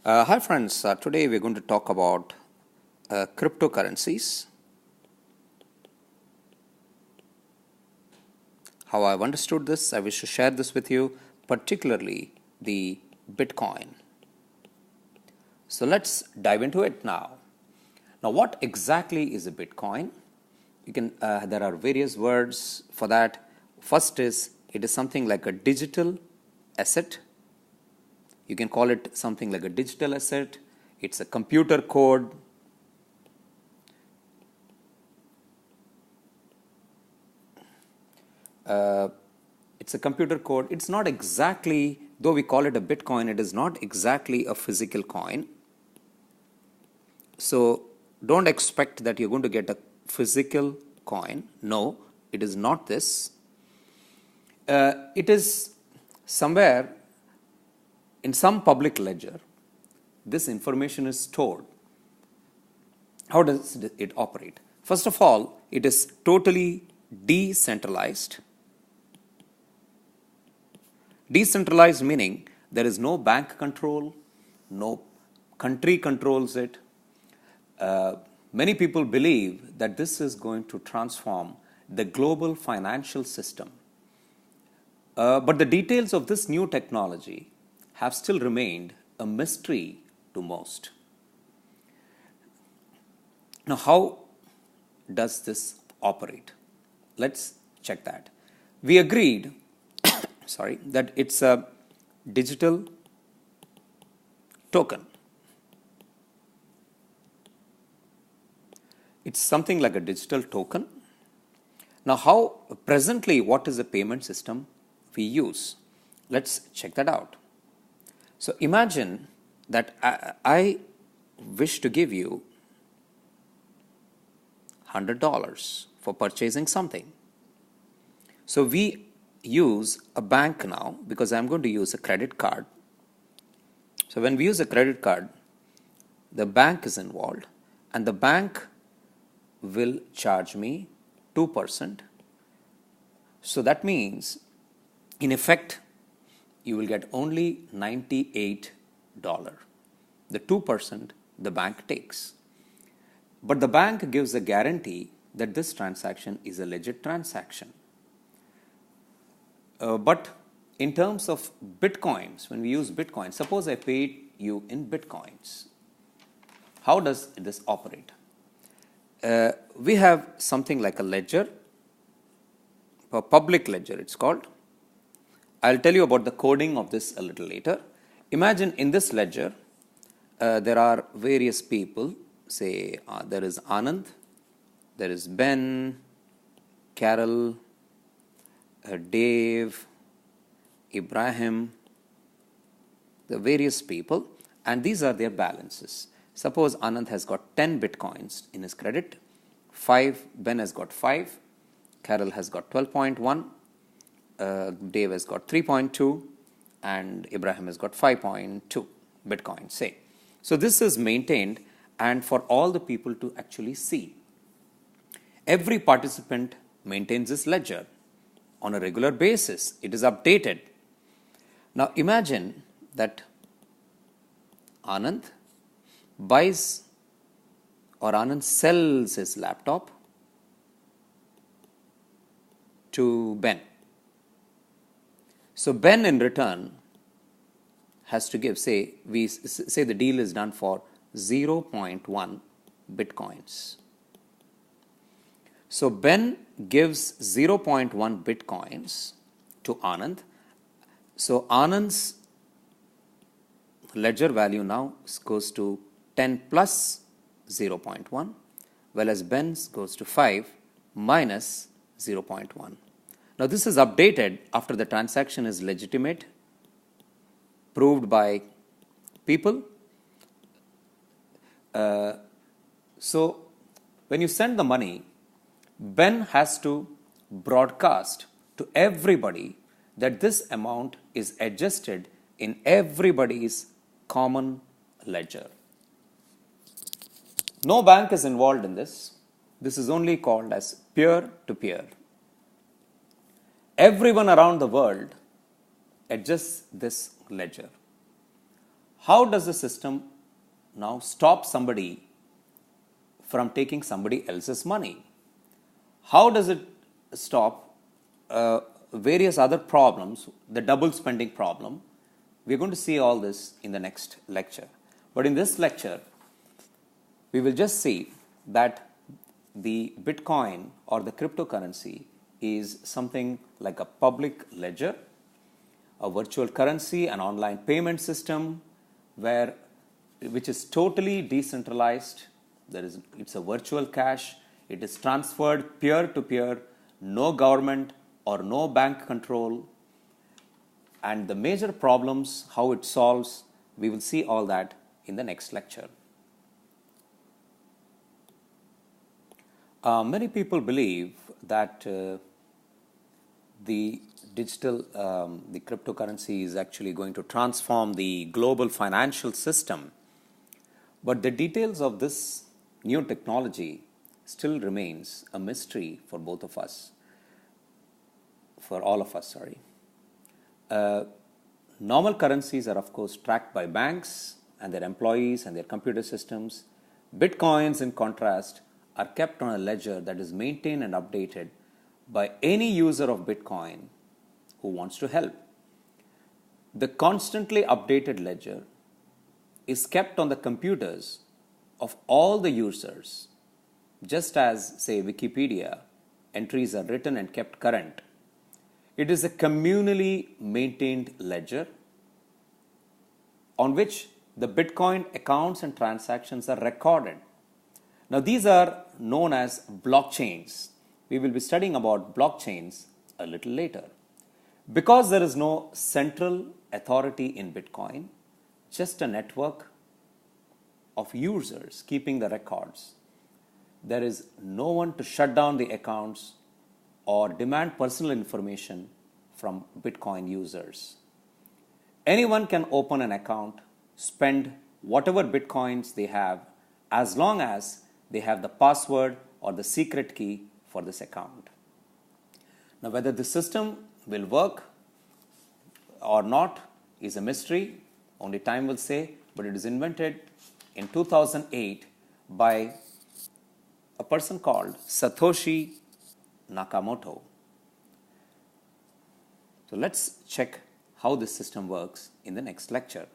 Hi friends, today we're going to talk about cryptocurrencies, how I've understood this. I wish to share this with you, particularly the Bitcoin. So let's dive into it now. Now, what exactly is a Bitcoin? There are various words for that. First is, it is something like a digital asset. You can call it something like a digital asset. It's a computer code. It's a computer code. It's not exactly, though we call it a Bitcoin, it is not exactly a physical coin. So don't expect that you're going to get a physical coin. No, it is not this. It is somewhere in some public ledger. This information is stored. How does it operate? First of all, it is totally decentralized. Decentralized meaning there is no bank control, no country controls it. Many people believe that this is going to transform the global financial system. But the details of this new technology have still remained a mystery to most. Now, how does this operate? Let's check that. We agreed that it's a digital token. It's something like a digital token. Now, presently, what is the payment system we use? Let's check that out. So imagine that I wish to give you $100 for purchasing something. So we use a bank now because I'm going to use a credit card. So when we use a credit card, the bank is involved and the bank will charge me 2%. So that means, in effect, you will get only $98. The 2% the bank takes. But the bank gives a guarantee that this transaction is a legit transaction. But in terms of bitcoins, when we use bitcoins, suppose I paid you in bitcoins. How does this operate? We have something like a ledger, a public ledger it's called. I'll tell you about the coding of this a little later. Imagine in this ledger, there are various people. Say there is Anand, there is Ben, Carol, Dave, Ibrahim, the various people, and these are their balances. Suppose Anand has got 10 bitcoins in his credit, 5, Ben has got 5, Carol has got 12.1, Dave has got 3.2, and Ibrahim has got 5.2 bitcoins, say. So this is maintained and for all the people to actually see. Every participant maintains this ledger on a regular basis. It is updated. Now imagine that Anand buys or Anand sells his laptop to Ben. So Ben in return has to give, say the deal is done for 0.1 bitcoins. So Ben gives 0.1 bitcoins to Anand. So Anand's ledger value now goes to 10 plus 0.1, whereas Ben's goes to 5 minus 0.1. Now this is updated after the transaction is legitimate, proved by people. So when you send the money, Ben has to broadcast to everybody that this amount is adjusted in everybody's common ledger. No bank is involved in this. This is only called as peer-to-peer. Everyone around the world adjusts this ledger. How does the system now stop somebody from taking somebody else's money? How does it stop various other problems, the double spending problem? We're going to see all this in the next lecture. But in this lecture, we will just see that the Bitcoin or the cryptocurrency is something like a public ledger, a virtual currency, an online payment system which is totally decentralized. It's a virtual cash. It is transferred peer to peer, no government or no bank control. And the major problems, how it solves, we will see all that in the next lecture. Many people believe that the cryptocurrency is actually going to transform the global financial system. But the details of this new technology still remains a mystery for both of us, for all of us, sorry. Normal currencies are, of course, tracked by banks and their employees and their computer systems. Bitcoins, in contrast, are kept on a ledger that is maintained and updated by any user of Bitcoin who wants to help. The constantly updated ledger is kept on the computers of all the users, just as, say, Wikipedia entries are written and kept current. It is a communally maintained ledger on which the Bitcoin accounts and transactions are recorded. Now, these are known as blockchains. We will be studying about blockchains a little later. Because there is no central authority in Bitcoin, just a network of users keeping the records, there is no one to shut down the accounts or demand personal information from Bitcoin users. Anyone can open an account, spend whatever Bitcoins they have, as long as they have the password or the secret key for this account. Now, whether the system will work or not is a mystery. Only time will say, but it is invented in 2008 by a person called Satoshi Nakamoto. So let's check how this system works in the next lecture.